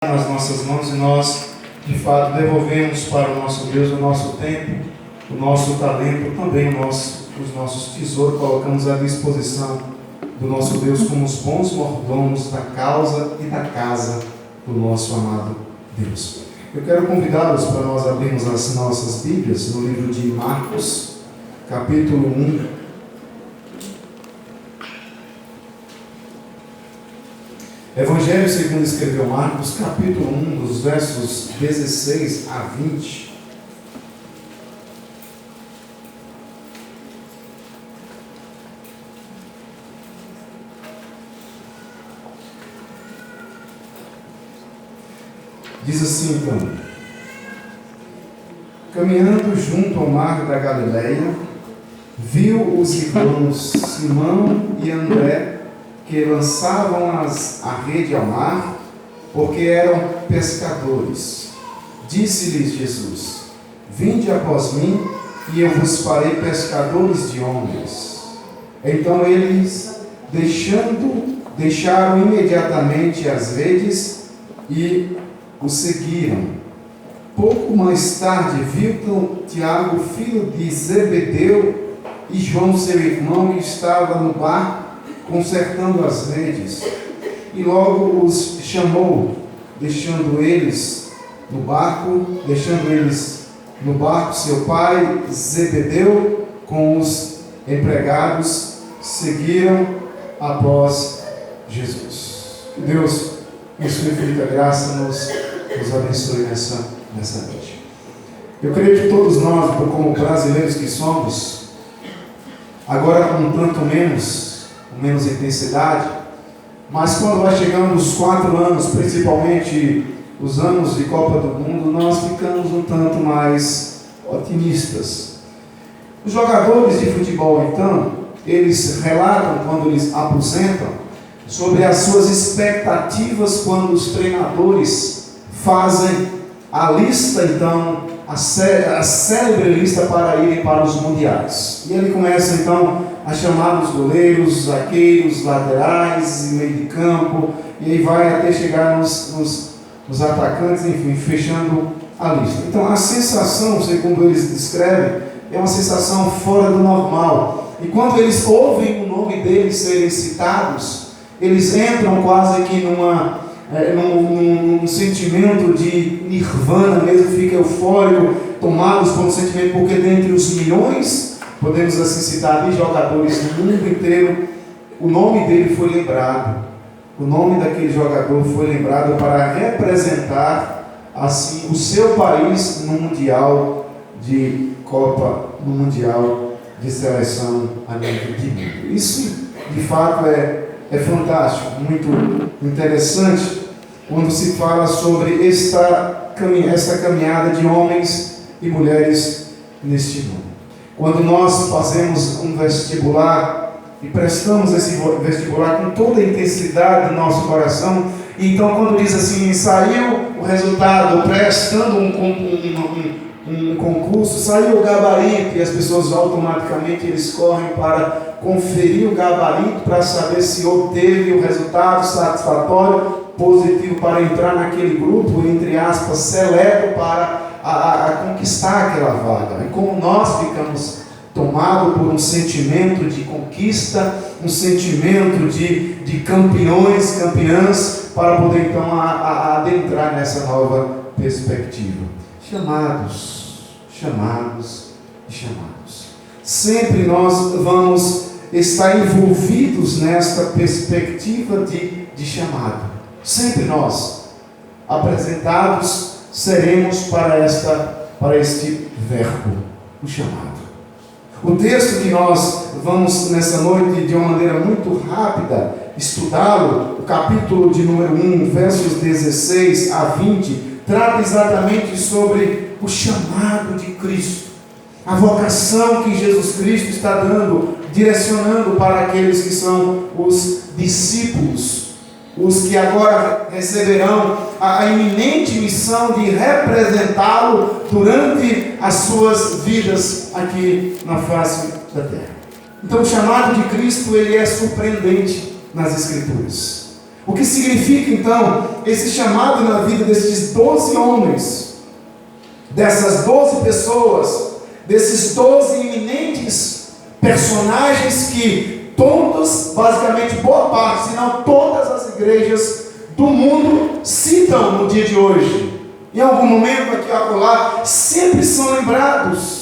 nas nossas mãos e nós, de fato, devolvemos para o nosso Deus o nosso tempo, o nosso talento, também os nossos tesouros, colocamos à disposição do nosso Deus como os bons mordomos da causa e da casa do nosso amado Deus. Eu quero convidá-los para nós abrirmos as nossas Bíblias no livro de Marcos, capítulo 1. Evangelho segundo escreveu Marcos, capítulo 1, dos versos 16 a 20. Diz assim então: caminhando junto ao mar da Galileia, viu os irmãos Simão e André, que lançavam a rede ao mar, porque eram pescadores. Disse-lhes Jesus: vinde após mim, e eu vos farei pescadores de homens. Então eles, deixaram imediatamente as redes e o seguiram. Pouco mais tarde viu Tiago, filho de Zebedeu, e João, seu irmão, que estava no barco consertando as redes, e logo os chamou, deixando eles no barco, seu pai Zebedeu com os empregados seguiram após Jesus. Que Deus, em sua infinita graça, nos abençoe nessa noite. Eu creio que todos nós, como brasileiros que somos, agora com um tanto menos intensidade, mas quando vai chegando os 4 anos, principalmente os anos de Copa do Mundo, nós ficamos um tanto mais otimistas. Os jogadores de futebol, então, eles relatam, quando eles aposentam, sobre as suas expectativas quando os treinadores fazem a lista, então, a célebre lista para irem para os mundiais. E ele começa, então, a chamar os goleiros, zagueiros, laterais, meio de campo, e aí vai até chegar nos atacantes, enfim, fechando a lista. Então, a sensação, segundo eles descrevem, é uma sensação fora do normal. E quando eles ouvem o nome deles serem citados, eles entram quase que num sentimento de nirvana mesmo, fica eufórico, tomados por um sentimento, porque dentre os milhões, podemos assim citar, de jogadores no mundo inteiro, o nome dele foi lembrado. O nome daquele jogador foi lembrado para representar assim o seu país no Mundial de Copa, no Mundial de Seleção a nível de mundo. Isso, de fato, é fantástico, muito interessante, quando se fala sobre esta caminhada de homens e mulheres neste mundo. Quando nós fazemos um vestibular e prestamos esse vestibular com toda a intensidade do nosso coração, e então quando diz assim, saiu o resultado, prestando um concurso, saiu o gabarito, e as pessoas automaticamente eles correm para conferir o gabarito para saber se obteve o resultado satisfatório, positivo para entrar naquele grupo, entre aspas, seleto para a conquistar aquela vaga. E como nós ficamos tomados por um sentimento de conquista, um sentimento de campeãs, para poder então adentrar nessa nova perspectiva. Chamados. Sempre nós vamos estar envolvidos nesta perspectiva de chamado. Sempre nós, apresentados, seremos para este verbo, o chamado. O texto que nós vamos nessa noite, de uma maneira muito rápida, estudá-lo, o capítulo de número 1, versos 16 a 20, trata exatamente sobre o chamado de Cristo, a vocação que Jesus Cristo está dando, direcionando para aqueles que são os discípulos, os que agora receberão a iminente missão de representá-lo durante as suas vidas aqui na face da terra. Então o chamado de Cristo, ele é surpreendente nas Escrituras. O que significa então esse chamado na vida desses 12 homens, dessas 12 pessoas, desses 12 eminentes personagens que todos, basicamente boa parte, se não todas as igrejas do mundo citam no dia de hoje. Em algum momento aqui ou acolá, sempre são lembrados.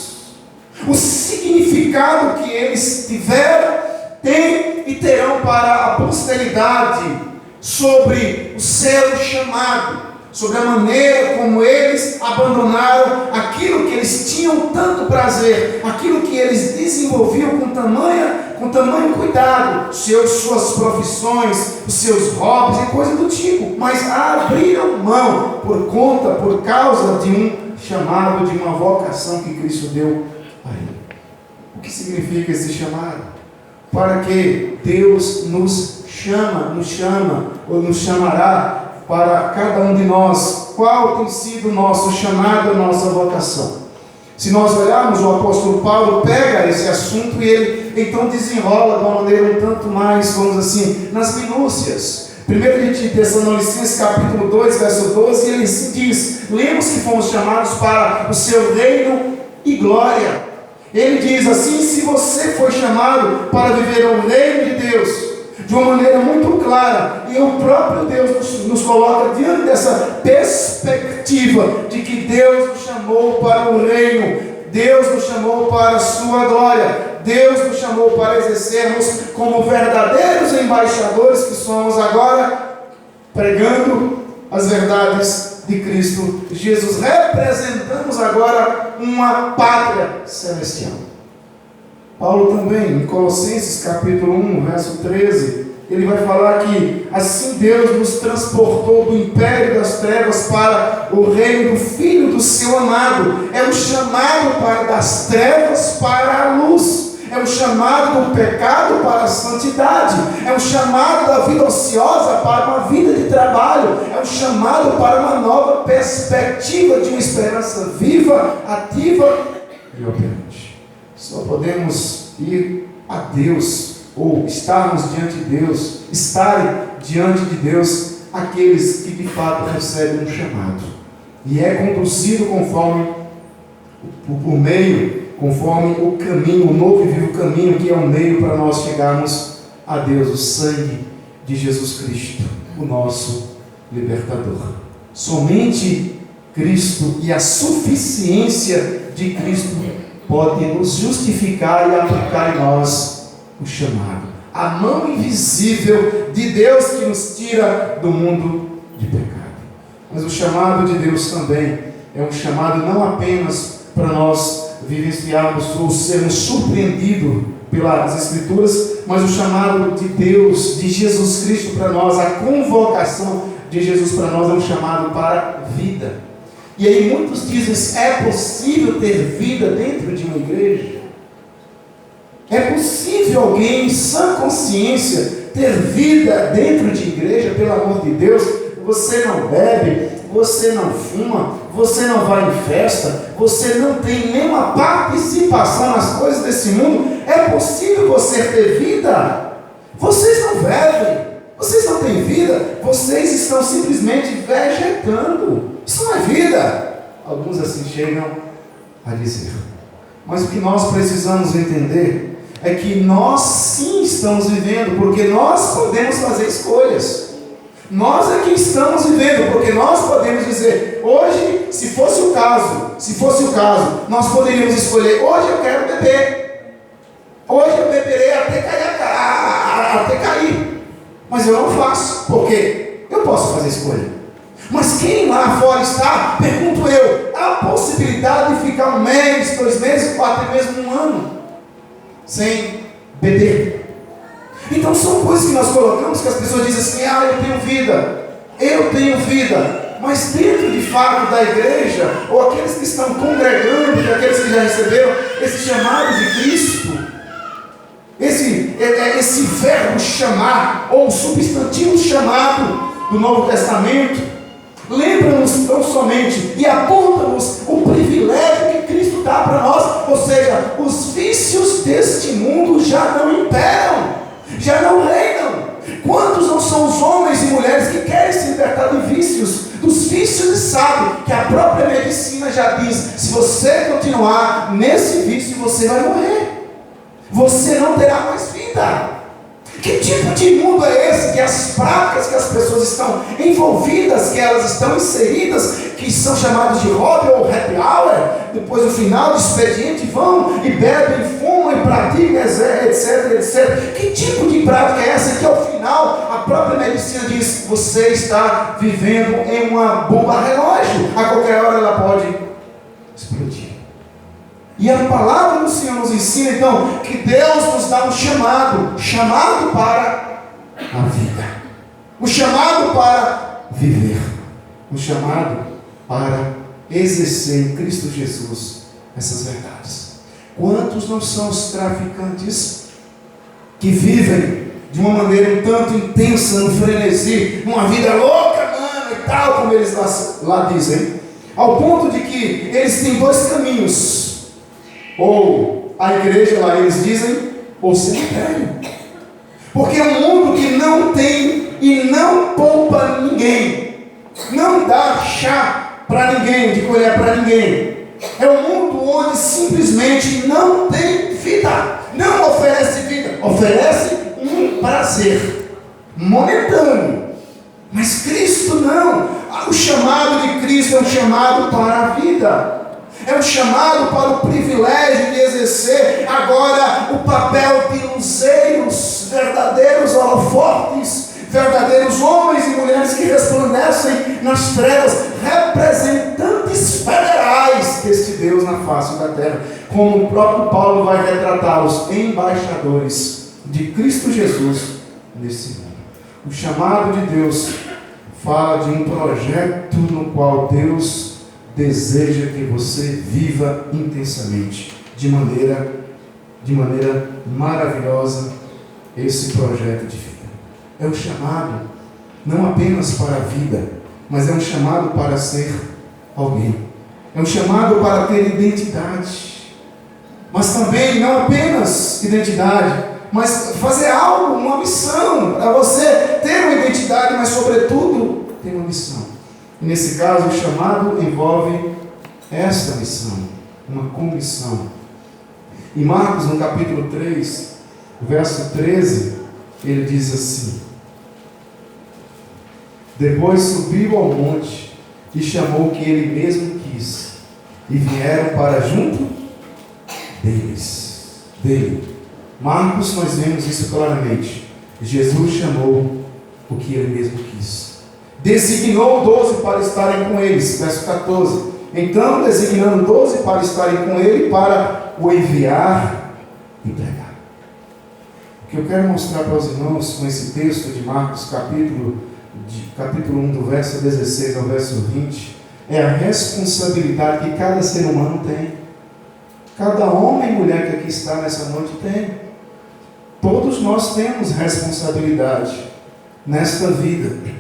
O significado que eles tiveram, têm e terão para a posteridade sobre o seu chamado, sobre a maneira como eles abandonaram aquilo que eles tinham tanto prazer, aquilo que eles desenvolviam com tamanho cuidado, suas profissões, os seus hobbies e coisas do tipo, mas abriram mão por causa de um chamado, de uma vocação que Cristo deu a ele. O que significa esse chamado? Para que Deus nos chamará para cada um de nós, qual tem sido o nosso chamado, a nossa vocação. Se nós olharmos, o apóstolo Paulo pega esse assunto e ele então desenrola de uma maneira um tanto mais, vamos assim, nas minúcias. 1 de Tessalonicenses capítulo 2, verso 12, ele diz: lemos que fomos chamados para o seu reino e glória. Ele diz assim: se você foi chamado para viver o reino de Deus, de uma maneira muito clara, e o próprio Deus nos coloca diante dessa perspectiva de que Deus nos chamou para o reino, Deus nos chamou para a sua glória, Deus nos chamou para exercermos como verdadeiros embaixadores que somos agora, pregando as verdades de Cristo Jesus. Representamos agora uma pátria celestial. Paulo também, em Colossenses capítulo 1, verso 13, ele vai falar que assim Deus nos transportou do império das trevas para o reino do Filho do seu amado. É um chamado das trevas para a luz. É um chamado do pecado para a santidade. É um chamado da vida ociosa para uma vida de trabalho. É um chamado para uma nova perspectiva de uma esperança viva, ativa e operante. Só podemos ir a Deus, ou estarmos diante de Deus, estarem diante de Deus aqueles que de fato recebem um chamado. E é conduzido conforme o caminho, o novo e vivo caminho, que é o meio para nós chegarmos a Deus, o sangue de Jesus Cristo, o nosso libertador. Somente Cristo e a suficiência de Cristo pode nos justificar e aplicar em nós o chamado, a mão invisível de Deus que nos tira do mundo de pecado. Mas o chamado de Deus também é um chamado não apenas para nós vivenciarmos ou sermos surpreendidos pelas Escrituras, mas o chamado de Deus, de Jesus Cristo para nós, a convocação de Jesus para nós é um chamado para a vida. E aí muitos dizem: é possível ter vida dentro de uma igreja? É possível alguém em sã consciência ter vida dentro de igreja? Pelo amor de Deus, você não bebe, você não fuma, você não vai em festa, você não tem nenhuma participação nas coisas desse mundo. É possível você ter vida? Vocês não bebem, vocês não têm vida, vocês estão simplesmente vegetando. Isso não é vida. Alguns assim chegam a dizer. Mas o que nós precisamos entender é que nós sim estamos vivendo, porque nós podemos fazer escolhas. Nós é que estamos vivendo, porque nós podemos dizer: hoje, se fosse o caso, nós poderíamos escolher: hoje eu quero beber, hoje eu beberei até cair, mas eu não faço, porque eu posso fazer escolha. Mas quem lá fora está, pergunto eu, há a possibilidade de ficar 1 mês, 2 meses, ou até mesmo 1 ano sem beber? Então são coisas que nós colocamos, que as pessoas dizem assim: eu tenho vida, mas dentro de fato da igreja, ou aqueles que estão congregando, aqueles que já receberam esse chamado de Cristo, esse verbo chamar, ou substantivo chamado do Novo Testamento, lembra-nos tão somente e aponta-nos o privilégio que Cristo dá para nós, ou seja, os vícios deste mundo já não imperam, já não reinam. Quantos não são são os homens e mulheres que querem se libertar de vícios, dos vícios, e sabe que a própria medicina já diz: se você continuar nesse vício, você vai morrer, você não terá mais vida. Que tipo de mundo é esse, que as práticas que as pessoas estão envolvidas, que elas estão inseridas, que são chamadas de hobby ou happy hour, depois no final do expediente vão e bebem, fumam e praticam, etc, etc. Que tipo de prática é essa que ao final a própria medicina diz: você está vivendo em uma bomba relógio, a qualquer hora ela pode explodir. E a palavra do Senhor nos ensina então que Deus nos dá um chamado para a vida, um chamado para viver, um chamado para exercer em Cristo Jesus essas verdades. Quantos não são os traficantes que vivem de uma maneira um tanto intensa, no frenesi, numa vida louca, mano, e tal, como eles lá dizem, ao ponto de que eles têm dois caminhos: ou a igreja lá eles dizem, ou cemitério. Porque é um mundo que não tem e não poupa ninguém, não dá chá para ninguém, de colher para ninguém. É um mundo onde simplesmente não tem vida, não oferece vida, oferece um prazer momentâneo. Mas Cristo não. O chamado de Cristo é um chamado para a vida. É um chamado para o privilégio de exercer agora o papel de luzeiros, verdadeiros holofotes, verdadeiros homens e mulheres que resplandecem nas trevas, representantes federais deste Deus na face da terra, como o próprio Paulo vai retratá-los, embaixadores de Cristo Jesus nesse mundo. O chamado de Deus fala de um projeto no qual Deus deseja que você viva intensamente, de maneira maravilhosa, esse projeto de vida. É um chamado não apenas para a vida, mas é um chamado para ser alguém. É um chamado para ter identidade, mas também não apenas identidade, mas fazer algo, uma missão, para você ter uma identidade, mas sobretudo ter uma missão. E nesse caso, o chamado envolve esta missão, uma comissão. Em Marcos, no capítulo 3, verso 13, ele diz assim: depois subiu ao monte e chamou o que ele mesmo quis, e vieram para junto dele. Marcos, nós vemos isso claramente. Jesus chamou o que ele mesmo quis. Designou 12 para estarem com eles, verso 14. Então, designando 12 para estarem com ele, para o enviar e pregar. O que eu quero mostrar para os irmãos com esse texto de Marcos, capítulo 1, do verso 16 ao verso 20, é a responsabilidade que cada ser humano tem. Cada homem e mulher que aqui está nessa noite tem. Todos nós temos responsabilidade nesta vida.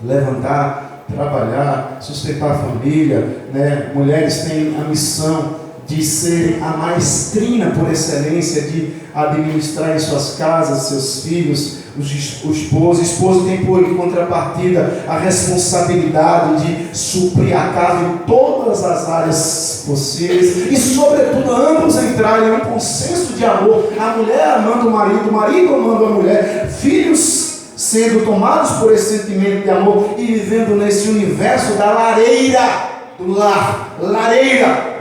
Levantar, trabalhar, sustentar a família, né? Mulheres têm a missão de serem a maestrina por excelência, de administrar em suas casas, seus filhos, o esposo tem por contrapartida a responsabilidade de suprir a casa em todas as áreas possíveis, e sobretudo ambos entrarem em um consenso de amor, a mulher amando o marido amando a mulher, filhos sendo tomados por esse sentimento de amor e vivendo nesse universo da lareira do lar,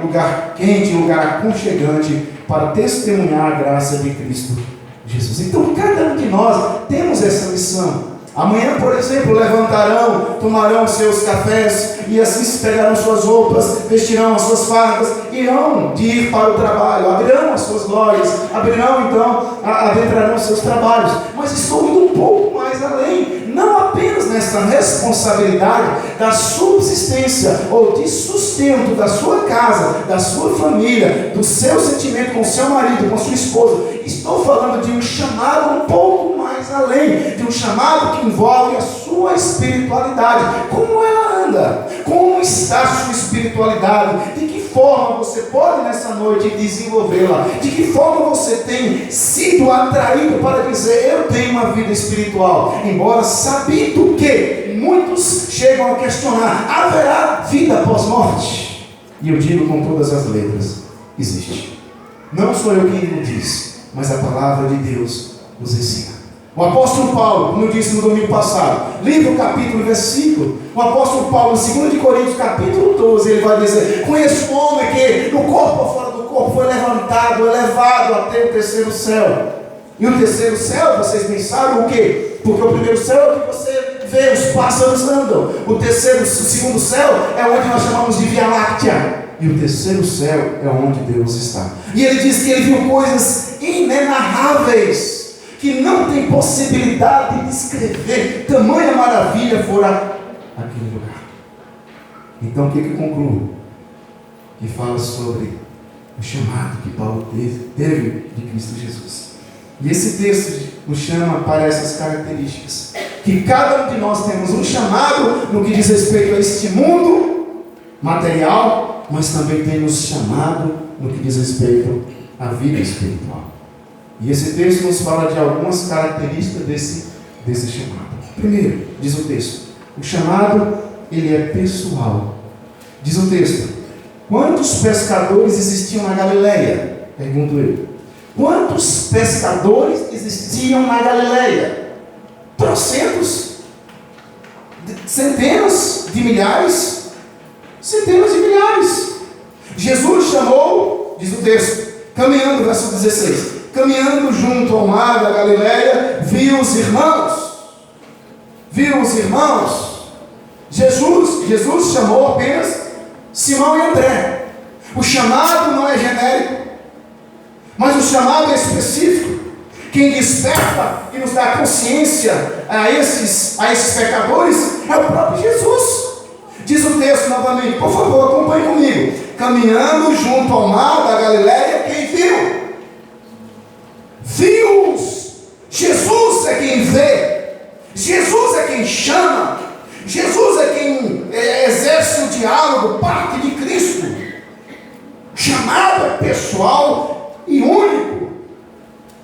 lugar quente, lugar aconchegante para testemunhar a graça de Cristo Jesus. Então cada um de nós temos essa missão. Amanhã, por exemplo, levantarão, tomarão seus cafés e assim se pegarão suas roupas, vestirão as suas fardas, irão de ir para o trabalho, abrirão as suas lojas, adentrarão seus trabalhos. Mas estou indo um pouco mais além, não apenas nessa responsabilidade da subsistência ou de sustento da sua casa, da sua família, do seu sentimento com seu marido, com sua esposa. Estou falando de um chamado um pouco mais além, de um chamado que envolve a sua espiritualidade, como ela anda, como está a sua espiritualidade? De que forma você pode nessa noite desenvolvê-la? De que forma você tem sido atraído para dizer, eu tenho uma vida espiritual? Embora sabido que muitos chegam a questionar, haverá vida após morte? E eu digo com todas as letras, existe. Não sou eu quem o diz, mas a palavra de Deus nos ensina. O apóstolo Paulo, como eu disse no domingo passado, livro, capítulo, versículo, o apóstolo Paulo, em 2 Coríntios, capítulo 12, ele vai dizer, conheço um homem que no corpo ou fora do corpo foi levantado, elevado até o terceiro céu. E o terceiro céu, vocês bem sabem o quê? Porque o primeiro céu é o que você vê, os pássaros andam. O segundo céu é onde nós chamamos de Via Láctea. E o terceiro céu é onde Deus está. E ele diz que ele viu coisas inenarráveis, que não tem possibilidade de descrever, tamanha maravilha fora aquele lugar. Então o que eu concluo? Que fala sobre o chamado que Paulo teve de Cristo Jesus. E esse texto nos chama para essas características. Que cada um de nós temos um chamado no que diz respeito a este mundo material, mas também temos chamado no que diz respeito à vida espiritual. E esse texto nos fala de algumas características desse chamado. Primeiro, diz o texto, o chamado, ele é pessoal. Diz o texto, quantos pescadores existiam na Galileia? Pergunto eu. Quantos pescadores existiam na Galileia? Trocentos? Centenas de milhares? Centenas de milhares. Jesus chamou, diz o texto, caminhando, verso 16, caminhando junto ao mar da Galileia, viu os irmãos. Jesus chamou apenas Simão e André. O chamado não é genérico, mas o chamado é específico. Quem desperta e nos dá consciência a esses pecadores é o próprio Jesus. Diz o texto novamente, por favor, acompanhe comigo. Caminhando junto ao mar da Galileia, quem viu? Viu-os. Jesus é quem vê. Jesus é quem chama. Jesus é quem exerce o diálogo, parte de Cristo. Chamado é pessoal e único.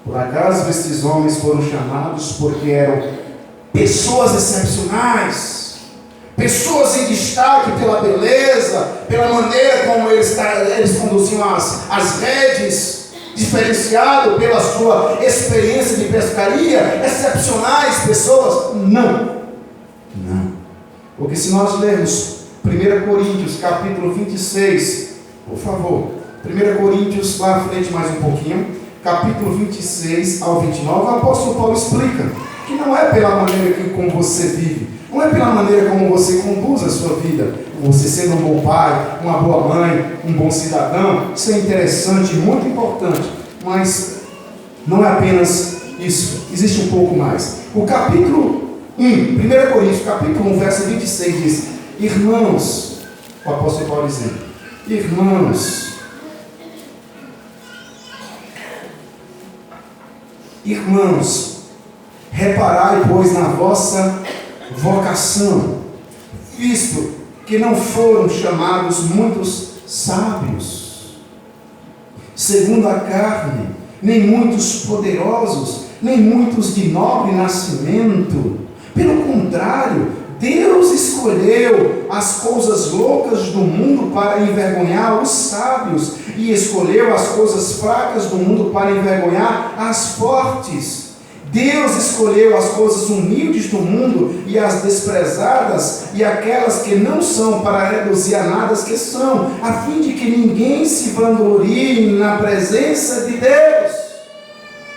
Por acaso estes homens foram chamados porque eram pessoas excepcionais, pessoas em destaque pela beleza, pela maneira como eles conduziam as redes, diferenciado pela sua experiência de pescaria, excepcionais pessoas? Não. Porque se nós lermos 1 Coríntios capítulo 26, por favor, 1 Coríntios, lá à frente mais um pouquinho, capítulo 26 ao 29, o apóstolo Paulo explica que não é pela maneira como você vive, não é pela maneira como você conduz a sua vida, você sendo um bom pai, uma boa mãe, um bom cidadão. Isso é interessante, muito importante, mas não é apenas isso, existe um pouco mais. O capítulo 1 Coríntios, capítulo 1, verso 26 diz, irmãos, o apóstolo Paulo dizendo, irmãos, reparai, pois, na vossa vocação, visto que não foram chamados muitos sábios, segundo a carne, nem muitos poderosos, nem muitos de nobre nascimento. Pelo contrário, Deus escolheu as coisas loucas do mundo para envergonhar os sábios, e escolheu as coisas fracas do mundo para envergonhar as fortes. Deus escolheu as coisas humildes do mundo e as desprezadas e aquelas que não são, para reduzir a nada as que são, a fim de que ninguém se vanglorie na presença de Deus.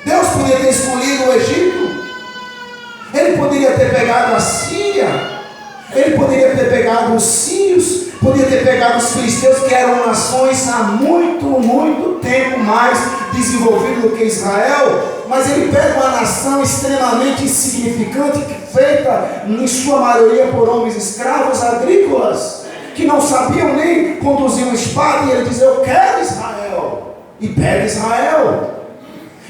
Deus poderia ter escolhido o Egito, Ele poderia ter pegado a Síria, Ele poderia ter pegado os sírios, poderia ter pegado os filisteus, que eram nações há muito tempo mais desenvolvidas do que Israel, mas Ele pega uma nação extremamente insignificante, feita em sua maioria por homens escravos agrícolas, que não sabiam nem conduzir uma espada, e Ele diz, eu quero Israel, e pega Israel.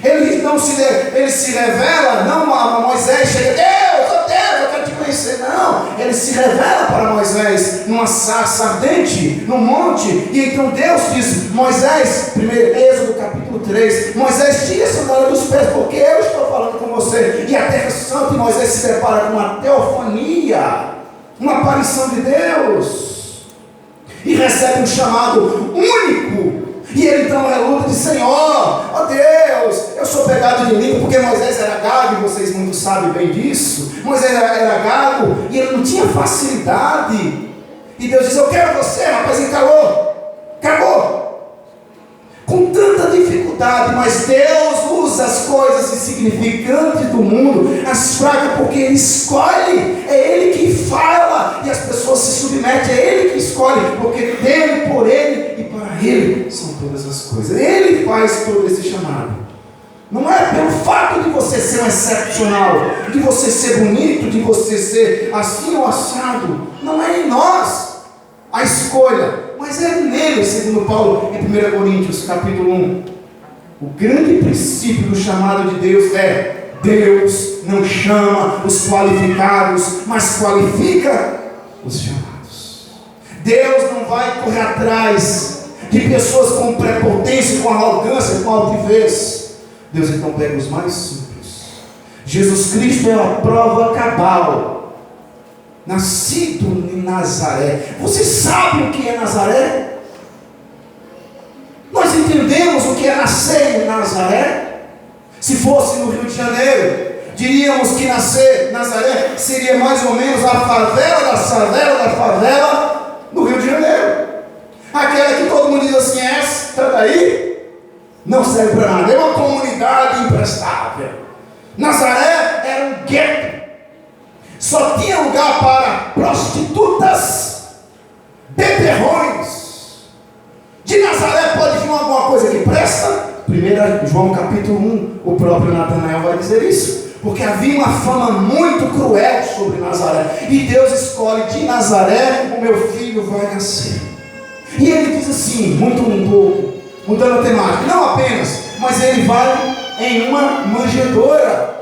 Ele se revela, não a Moisés, chega, Deus, eu quero te conhecer. conhecer, não. Ele se revela para Moisés numa sarça ardente, no monte. E então Deus diz: Moisés, 1 Êxodo capítulo 3, Moisés, tira a sandália dos pés, porque eu estou falando com você. E a terra santa, e Moisés se depara com uma teofania, uma aparição de Deus, e recebe um chamado único. E ele então reluta e diz: Senhor, ó Deus, eu sou pegado de língua, porque Moisés era gago, e vocês muito sabem bem disso. Moisés era gago, e ele não tinha facilidade. E Deus diz: eu quero você, rapazinho, acabou. Com tanta dificuldade, mas Deus usa as coisas insignificantes do mundo, as fracas, porque Ele escolhe, é Ele que fala, e as pessoas se submetem, é Ele que escolhe, porque dele, por Ele e para Ele são todas as coisas. Ele faz todo esse chamado. Não é pelo fato de você ser um excepcional, de você ser bonito, de você ser assim ou assado, não é em nós a escolha, mas é nele, segundo Paulo, em 1 Coríntios, capítulo 1. O grande princípio do chamado de Deus é: Deus não chama os qualificados, mas qualifica os chamados. Deus não vai correr atrás de pessoas com prepotência, com arrogância, com altivez. Deus então pega os mais simples. Jesus Cristo é a prova cabal. Nascido em Nazaré. Você sabe o que é Nazaré? Nós entendemos o que é nascer em Nazaré? Se fosse no Rio de Janeiro, diríamos que nascer em Nazaré seria mais ou menos a favela da favela no Rio de Janeiro. Aquela que todo mundo diz assim: essa daí não serve para nada, é uma comunidade imprestável. Nazaré era um gueto. Só tinha lugar para prostitutas, beberrões. De Nazaré pode vir alguma coisa que presta? 1 João capítulo 1, o próprio Natanael vai dizer isso. Porque havia uma fama muito cruel sobre Nazaré. E Deus escolhe: de Nazaré o meu filho vai nascer. E ele diz assim, muito um pouco, mudando a temática, não apenas, mas ele vai em uma manjedoura.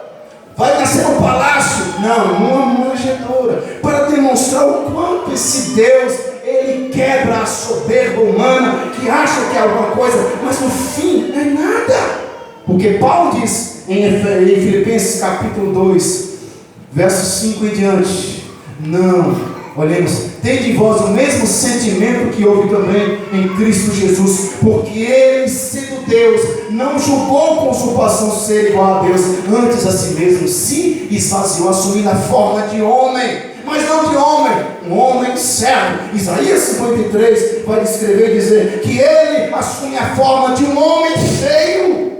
Vai nascer no palácio? Não, numa manjedoura. Para demonstrar o quanto esse Deus, Ele quebra a soberba humana, que acha que é alguma coisa, mas no fim não é nada. Porque Paulo diz em Filipenses capítulo 2, versos 5 em diante: não, olhemos, tende em vós o mesmo sentimento que houve também em Cristo Jesus, porque Ele, sendo Deus, não julgou com usurpação ser igual a Deus, antes a si mesmo se esvaziou, assumindo a forma de homem, mas não de homem, um homem servo. Isaías 53 vai descrever e dizer que Ele assume a forma de um homem feio.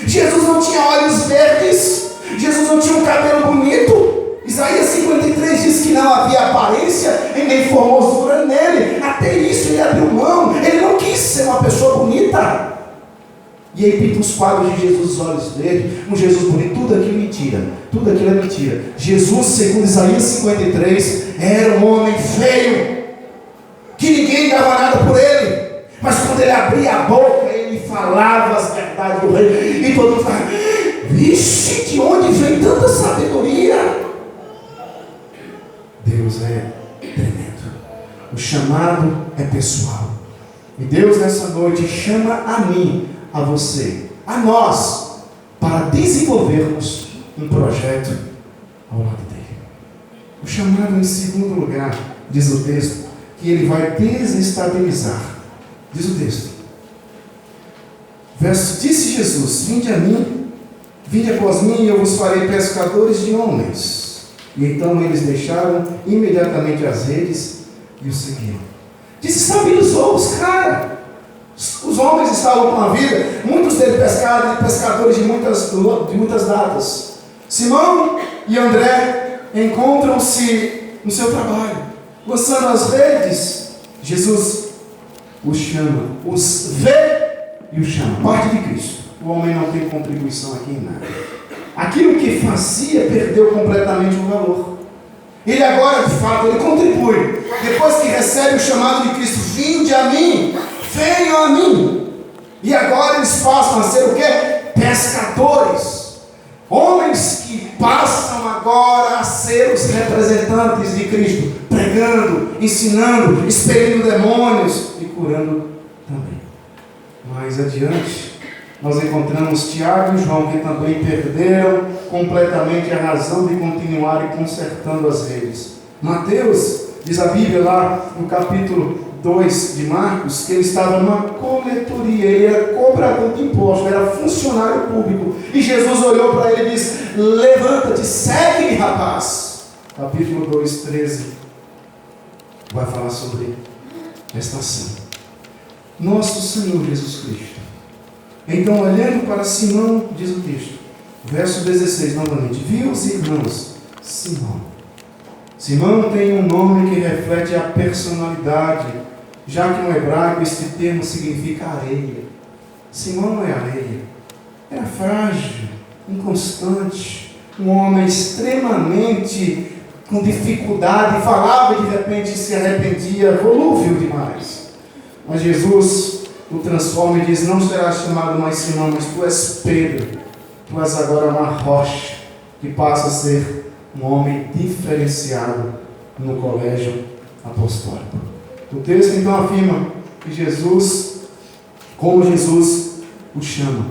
Jesus não tinha olhos verdes, Jesus não tinha um cabelo bonito. Isaías 53 diz que não havia aparência e nem formosura nele. Até isso ele abriu mão. Ele não quis ser uma pessoa bonita. E aí pinta os quadros de Jesus, os olhos dele, um Jesus bonito. Tudo aquilo é mentira. Tudo aquilo é mentira. Jesus, segundo Isaías 53, era um homem feio, que ninguém dava nada por ele. Mas quando ele abria a boca, ele falava as verdades do rei. E todo mundo falava: vixe, de onde vem tanta sabedoria? Deus é tremendo. O chamado é pessoal. E Deus nessa noite chama a mim, a você, a nós, para desenvolvermos um projeto ao lado dele. O chamado, em segundo lugar, diz o texto, que ele vai desestabilizar. Diz o texto. Disse Jesus: vinde a mim, vinde após mim, e eu vos farei pescadores de homens. E então eles deixaram imediatamente as redes e o seguiram. Disse: sabe os ovos, cara. Os homens estavam com a vida, muitos deles pescadores de muitas datas. Simão e André encontram-se no seu trabalho, lançando as redes. Jesus os chama, os vê e os chama. Parte de Cristo. O homem não tem contribuição aqui em nada. Aquilo que fazia perdeu completamente o valor. Ele agora, de fato, ele contribui. Depois que recebe o chamado de Cristo: vinde a mim, venham a mim. E agora eles passam a ser o quê? Pescadores. Homens que passam agora a ser os representantes de Cristo, pregando, ensinando, expelindo demônios e curando também. Mais adiante, nós encontramos Tiago e João, que também perderam completamente a razão de continuarem consertando as redes. Mateus, diz a Bíblia lá no capítulo 2 de Marcos, que ele estava numa coletoria, ele era cobrador de impostos, era funcionário público. E Jesus olhou para ele e disse: levanta-te, segue-me, rapaz. Capítulo 2, 13, vai falar sobre esta ação. Nosso Senhor Jesus Cristo. Então, olhando para Simão, diz o texto, verso 16 novamente, viu os irmãos, Simão. Simão tem um nome que reflete a personalidade, já que no hebraico este termo significa areia. Simão não é areia, era frágil, inconstante, um homem extremamente com dificuldade, falava e de repente se arrependia, volúvel demais. Mas Jesus o transforma e diz: não serás chamado mais Simão, mas tu és Pedro, tu és agora uma rocha, que passa a ser um homem diferenciado no colégio apostólico. O texto então afirma que Jesus, como Jesus o chama,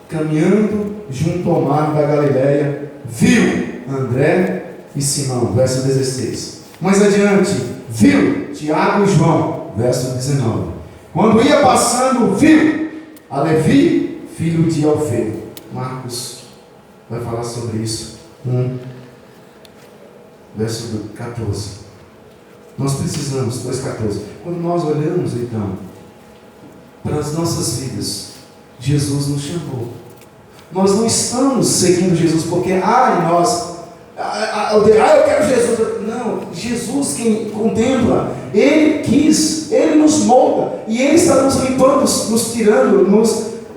caminhando junto ao mar da Galileia, viu André e Simão, verso 16. Mais adiante, viu Tiago e João, verso 19. Quando ia passando, viu a Levi, filho de Alfeu. Marcos vai falar sobre isso. Verso 14. Nós precisamos, 2,14. Quando nós olhamos então para as nossas vidas, Jesus nos chamou. Nós não estamos seguindo Jesus porque eu quero Jesus. Não, Jesus quem contempla, Ele quis, Ele nos molda e Ele está nos limpando, nos tirando,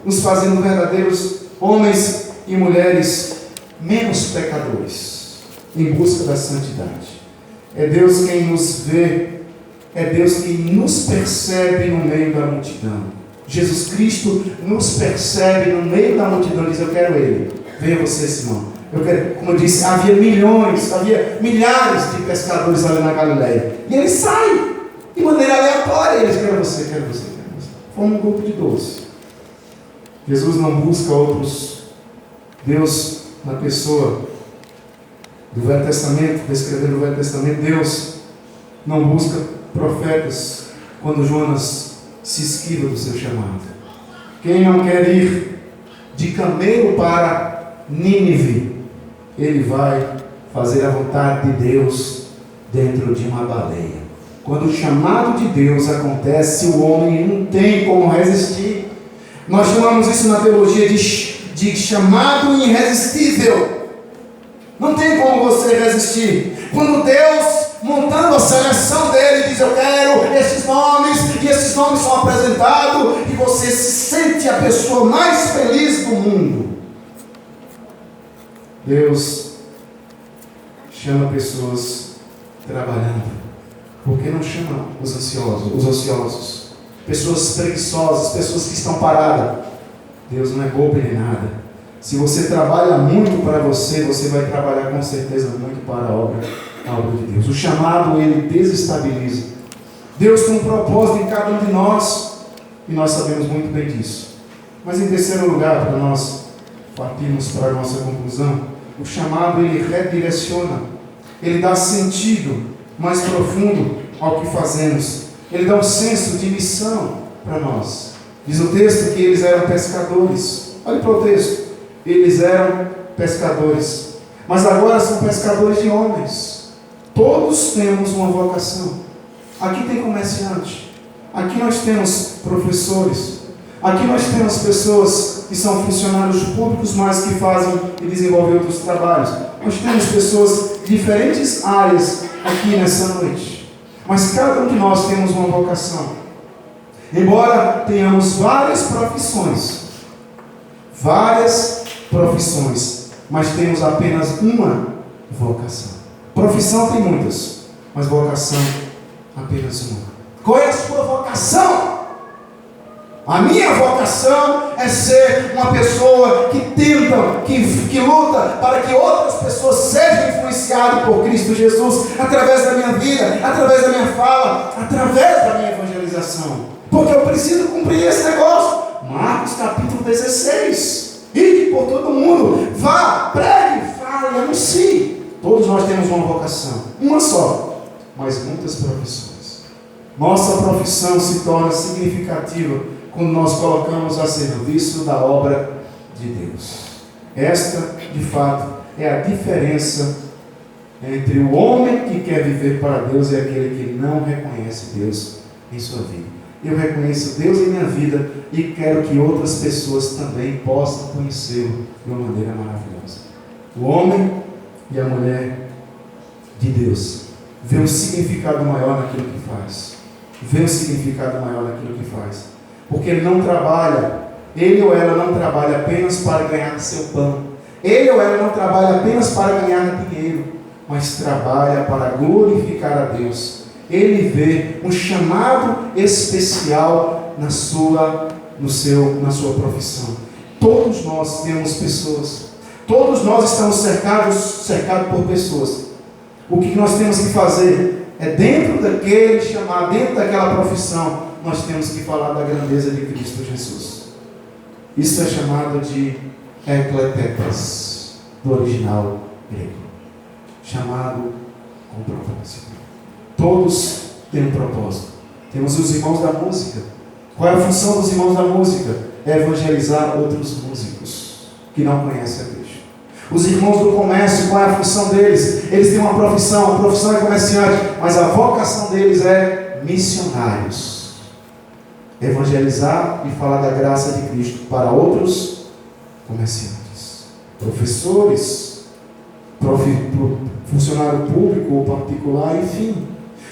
nos fazendo verdadeiros homens e mulheres menos pecadores, em busca da santidade. É Deus quem nos vê, é Deus quem nos percebe no meio da multidão. Jesus Cristo nos percebe no meio da multidão e diz: eu quero Ele. Venha você, Simão. Eu quero, como eu disse, havia milhares de pescadores ali na Galileia. E ele sai de maneira aleatória. Eles: quero você, quero você, quero você. Forma um grupo de 12. Jesus não busca outros. Deus, na pessoa do Velho Testamento, descrevendo o Velho Testamento, Deus não busca profetas quando Jonas se esquiva do seu chamado. Quem não quer ir de camelo para Nínive, ele vai fazer a vontade de Deus dentro de uma baleia. Quando o chamado de Deus acontece, o homem não tem como resistir. Nós chamamos isso na teologia de chamado irresistível. Não tem como você resistir. Quando Deus, montando a seleção dele, diz: eu quero esses nomes, e esses nomes são apresentados, e você se sente a pessoa mais feliz do mundo. Deus chama pessoas trabalhando. Por que não chama os ociosos? Pessoas preguiçosas, pessoas que estão paradas. Deus não é bobo nem nada. Se você trabalha muito para você, você vai trabalhar com certeza muito para a obra de Deus. O chamado, ele desestabiliza. Deus tem um propósito em cada um de nós, e nós sabemos muito bem disso. Mas em terceiro lugar, para nós partirmos para a nossa conclusão, o chamado, ele redireciona, ele dá sentido mais profundo ao que fazemos, ele dá um senso de missão para nós. Diz o texto que eles eram pescadores. Olhe para o texto. Eles eram pescadores, mas agora são pescadores de homens. Todos temos uma vocação. Aqui tem comerciante, aqui nós temos professores, aqui nós temos pessoas que são funcionários públicos, mas que fazem e desenvolvem outros trabalhos. Nós temos pessoas de diferentes áreas aqui nessa noite, mas cada um de nós temos uma vocação. Embora tenhamos várias profissões, mas temos apenas uma vocação. Profissão tem muitas, mas vocação apenas uma. Qual é a sua vocação? A minha vocação é ser uma pessoa que tenta, que luta para que outras pessoas sejam influenciadas por Cristo Jesus, através da minha vida, através da minha fala, através da minha evangelização. Porque eu preciso cumprir esse negócio. Marcos capítulo 16. Ide por todo mundo, vá, pregue, fale, anuncie. Todos nós temos uma vocação, uma só, mas muitas profissões. Nossa profissão se torna significativa quando nós colocamos a serviço da obra de Deus. Esta, de fato, é a diferença entre o homem que quer viver para Deus e aquele que não reconhece Deus em sua vida. Eu reconheço Deus em minha vida e quero que outras pessoas também possam conhecê-lo de uma maneira maravilhosa. O homem e a mulher de Deus vê um significado maior naquilo que faz. Vê um significado maior naquilo que faz. Porque ele não trabalha, ele ou ela não trabalha apenas para ganhar seu pão. Ele ou ela não trabalha apenas para ganhar dinheiro, mas trabalha para glorificar a Deus. Ele vê um chamado especial na sua profissão. Todos nós temos pessoas. Todos nós estamos cercados por pessoas. O que nós temos que fazer é, dentro daquele chamado, dentro daquela profissão, nós temos que falar da grandeza de Cristo Jesus. Isso é chamado de ekletetes, do original grego. Chamado com propósito. Todos têm um propósito. Temos os irmãos da música. Qual é a função dos irmãos da música? É evangelizar outros músicos que não conhecem a Deus. Os irmãos do comércio, qual é a função deles? Eles têm uma profissão, a profissão é comerciante, mas a vocação deles é missionários. Evangelizar e falar da graça de Cristo para outros comerciantes, professores, funcionário público ou particular, enfim.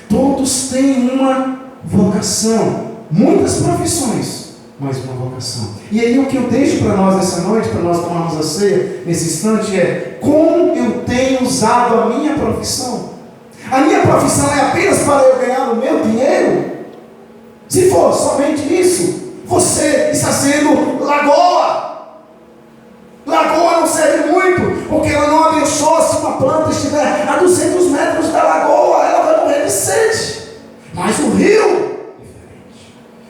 Todos têm uma vocação, muitas profissões, mas uma vocação. E aí o que eu deixo para nós nessa noite, para nós tomarmos a ceia, nesse instante, é como eu tenho usado a minha profissão. A minha profissão é apenas para eu ganhar o meu dinheiro? Se for somente isso, você está sendo lagoa. Lagoa não serve muito, porque ela não abençoa. Se uma planta estiver a 200 metros da lagoa, ela vai morrer de sede. Mas o rio,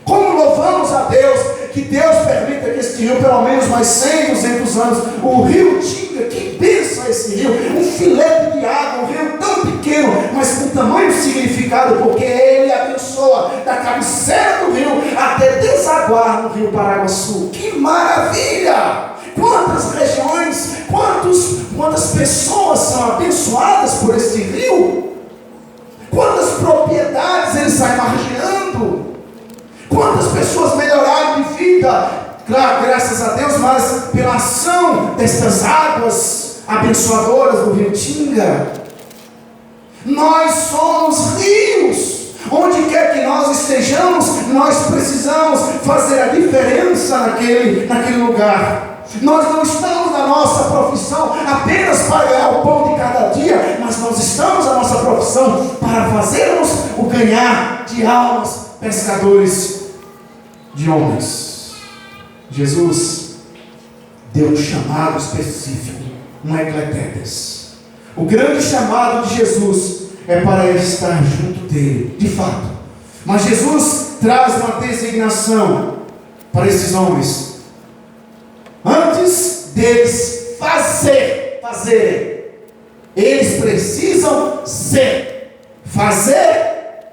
como louvamos a Deus, que Deus permita que este rio, pelo menos mais 100, 200 anos, o rio Tinga, que bênção esse rio, um filete de água, um rio tão pequeno, mas com tamanho significado, porque ele abençoa da cabeceira do rio até desaguar no rio Paraguaçu. Que maravilha! Quantas regiões, quantas pessoas são abençoadas por este rio? Quantas propriedades ele sai margeando? Quantas pessoas melhoraram de vida, claro, graças a Deus, mas pela ação destas águas abençoadoras do rio Tinga. Nós somos rios. Onde quer que nós estejamos, nós precisamos fazer a diferença naquele lugar. Nós não estamos na nossa profissão apenas para ganhar o pão de cada dia, mas nós estamos na nossa profissão para fazermos o ganhar de almas, pescadores de homens. Jesus deu um chamado específico, um ekletetes. O grande chamado de Jesus é para estar junto dele, de fato. Mas Jesus traz uma designação para esses homens. Antes deles fazerem, eles precisam ser. Fazer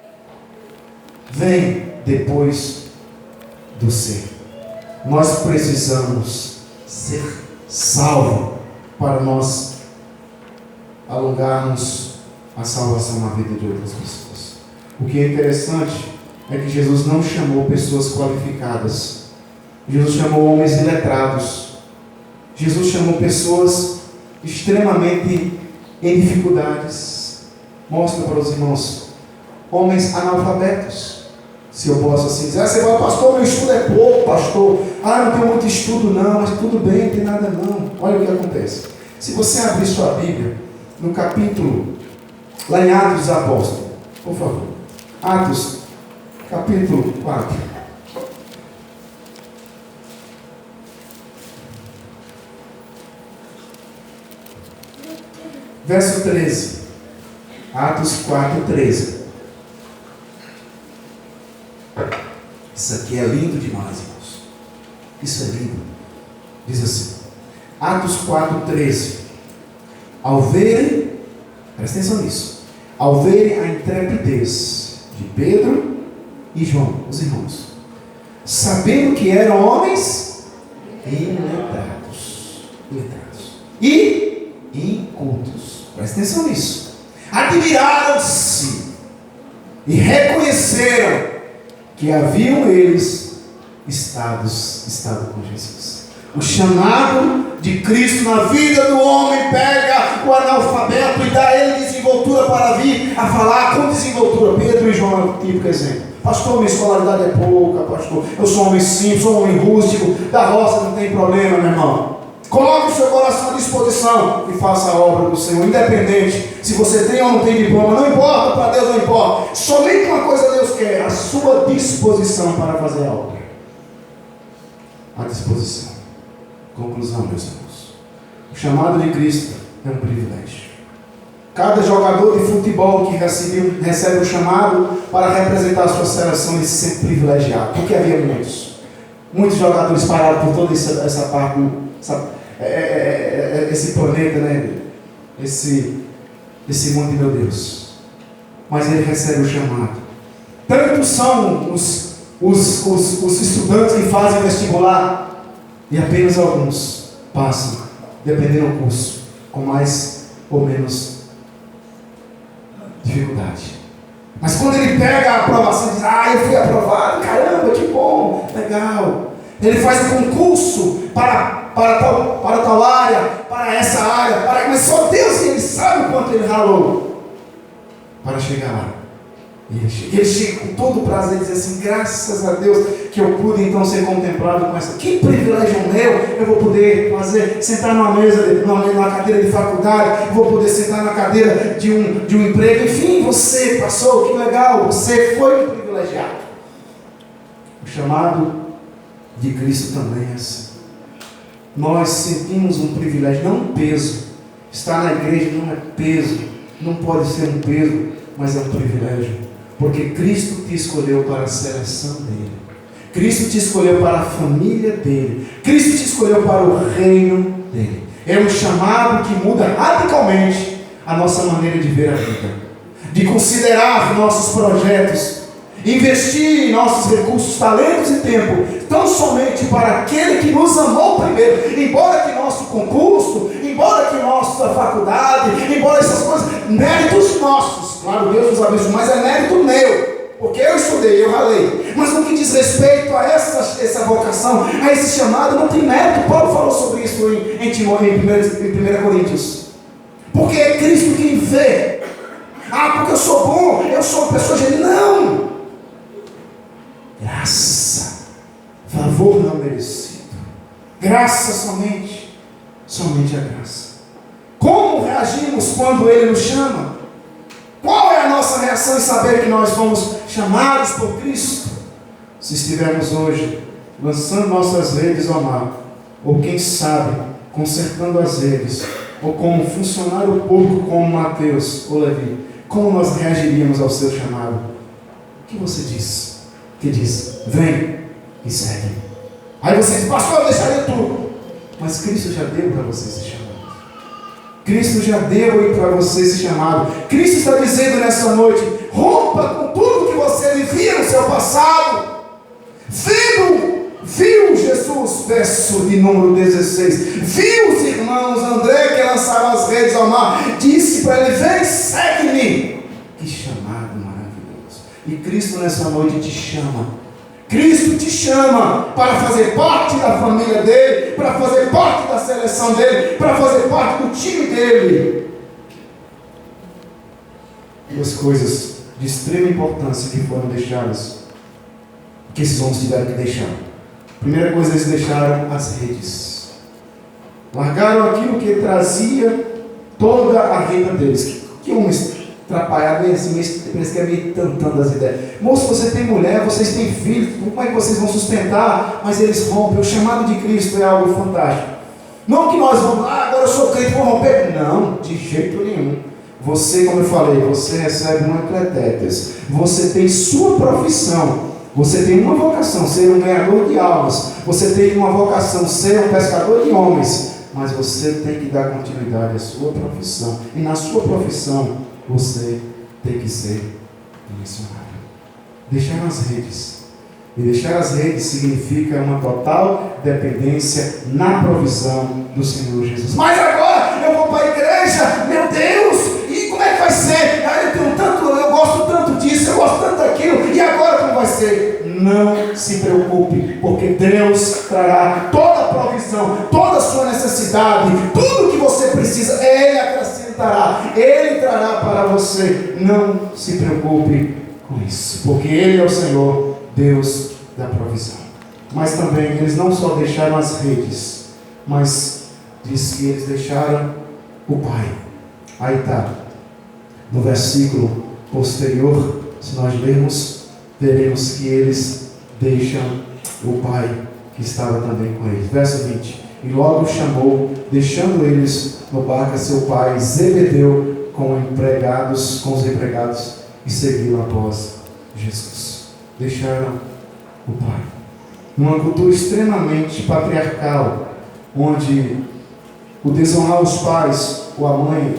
vem depois do ser. Nós precisamos ser salvos para nós alongarmos a salvação na vida de outras pessoas. O que é interessante é que Jesus não chamou pessoas qualificadas. Jesus chamou homens iletrados. Jesus chamou pessoas extremamente em dificuldades. Mostra para os irmãos, homens analfabetos. Se eu posso assim dizer, você fala, pastor, meu estudo é pouco, pastor. Não tenho muito estudo não, mas tudo bem, não tem nada não. Olha o que acontece. Se você abrir sua Bíblia, no capítulo, lá em Atos dos Apóstolos, por favor. Atos, capítulo 4. verso 13. Atos 4, 13. Isso aqui é lindo demais, irmãos. Isso é lindo. Diz assim, Atos 4, 13. Ao verem, presta atenção nisso, ao verem a intrepidez de Pedro e João, os irmãos, sabendo que eram homens iletrados e incultos, presta atenção nisso, admiraram-se e reconheceram que haviam eles estado com Jesus. O chamado de Cristo na vida do homem pega o analfabeto e dá a ele desenvoltura para vir a falar com desenvoltura. Pedro e João é um típico exemplo. Pastor, minha escolaridade é pouca, pastor. Eu sou um homem simples, sou um homem rústico, da roça não tem problema, meu irmão. Coloque o seu coração à disposição e faça a obra do Senhor, independente se você tem ou não tem diploma, não importa, para Deus não importa. Somente uma coisa Deus quer, a sua disposição para fazer a obra. A disposição. Conclusão, meus irmãos. O chamado de Cristo é um privilégio. Cada jogador de futebol que recebe o chamado para representar a sua seleção, ele se sente privilegiado. Porque havia muitos jogadores parados por toda essa parte, esse planeta, né? Esse mundo de meu Deus. Mas ele recebe o chamado. Tantos são os estudantes que fazem vestibular, e apenas alguns passam, dependendo do curso, com mais ou menos dificuldade. Mas quando ele pega a aprovação e diz, eu fui aprovado, caramba, que bom, legal. Ele faz um concurso para tal área, para essa área, mas só Deus, ele sabe o quanto ele ralou para chegar lá. Ele chega com todo o prazer e diz assim, graças a Deus que eu pude então ser contemplado com essa. Que privilégio meu, eu vou poder sentar numa mesa, numa cadeira de faculdade, eu vou poder sentar na cadeira de um emprego. Enfim, você passou, que legal, você foi um privilegiado. O chamado de Cristo também é assim. Nós sentimos um privilégio, não um peso. Estar na igreja não é peso, não pode ser um peso, mas é um privilégio. Porque Cristo te escolheu para a seleção dele. Cristo te escolheu para a família dele. Cristo te escolheu para o reino dele. É um chamado que muda radicalmente a nossa maneira de ver a vida. De considerar nossos projetos. Investir em nossos recursos, talentos e tempo. Tão somente para aquele que nos amou primeiro. Embora que nosso concurso, embora que nossa faculdade, embora essas coisas, méritos nossos. Claro, Deus nos abençoe, mas é mérito meu. Porque eu estudei, eu ralei. Mas no que diz respeito a essa vocação, a esse chamado, não tem mérito. Paulo falou sobre isso em 1 Coríntios. Porque é Cristo quem vê. Porque eu sou bom, eu sou uma pessoa genuína. Não. Graça. Favor não merecido. Graça somente. Somente a graça. Como reagimos quando Ele nos chama? Qual é a nossa reação em saber que nós fomos chamados por Cristo? Se estivermos hoje lançando nossas redes ao mar, ou quem sabe, consertando as redes, ou como funcionário público como Mateus ou Levi, como nós reagiríamos ao seu chamado? O que você diz? Que diz, vem e segue. Aí você diz, pastor, eu deixaria tudo. Mas Cristo já deu para você esse chamado. Cristo já deu para você esse chamado. Cristo está dizendo nessa noite, rompa com tudo que você vivia no seu passado. Viu Jesus, verso de número 16, viu os irmãos André que lançaram as redes ao mar, disse para ele, vem, segue-me. Que chamado maravilhoso. E Cristo nessa noite te chama. Cristo te chama para fazer parte da família dele, para fazer parte da seleção dele, para fazer parte do time dele. Duas coisas de extrema importância que foram deixadas, que esses homens tiveram que deixar. Primeira coisa, eles deixaram as redes. Largaram aquilo que trazia toda a renda deles. Que homens atrapalhado, bem assim, parece que é meio tantando as ideias. Moço, você tem mulher, vocês têm filhos, como é que vocês vão sustentar? Mas eles rompem. O chamado de Cristo é algo fantástico. Não que nós vamos lá, agora agora eu sou crente, vou romper. Não, de jeito nenhum. Você, como eu falei, você recebe um ecletetes. Você tem sua profissão. Você tem uma vocação, ser um ganhador de almas. Você tem uma vocação, ser um pescador de homens. Mas você tem que dar continuidade à sua profissão. E na sua profissão, você tem que ser um missionário. Deixar as redes. E deixar as redes significa uma total dependência na provisão do Senhor Jesus. Mas agora eu vou para a igreja, meu Deus, e como é que vai ser? Eu gosto tanto disso, eu gosto tanto daquilo, e agora como vai ser? Não se preocupe, porque Deus trará toda a provisão, toda a sua necessidade, tudo que você precisa, Ele acrescentará, Ele trará para você. Não se preocupe com isso, porque Ele é o Senhor, Deus da provisão. Mas também eles não só deixaram as redes, mas diz que eles deixaram o Pai. Aí está, no versículo posterior, se nós lermos, veremos que eles deixam o Pai que estava também com eles. Verso 20: e logo chamou, deixando eles no barco, a seu pai Zebedeu com os empregados, e seguiram após Jesus. Deixaram o Pai. Numa cultura extremamente patriarcal, onde o desonrar os pais ou a mãe,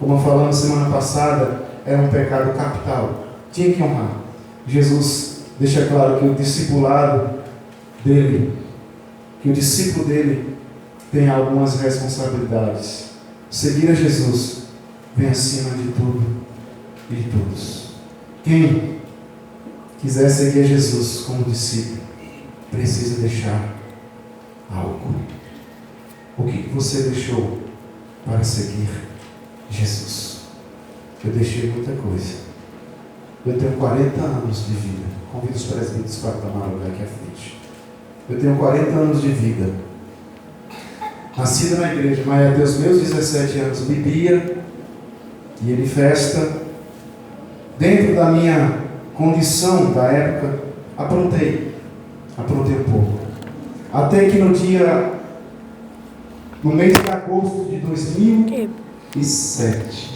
como falamos semana passada, era um pecado capital. Tinha que honrar. Jesus deixa claro que o discipulado dele, que o discípulo dele tem algumas responsabilidades. Seguir a Jesus vem acima de tudo e de todos. Quem quiser seguir a Jesus como discípulo, precisa deixar algo. O que você deixou para seguir Jesus? Eu deixei muita coisa. Eu tenho 40 anos de vida. Convido os presbíteros para tomar lugar aqui à frente. Eu tenho 40 anos de vida. Nascido na igreja, mas até os meus 17 anos bebia, ia de festa. Dentro da minha condição da época, aprontei um pouco. Até que no mês de agosto de 2007,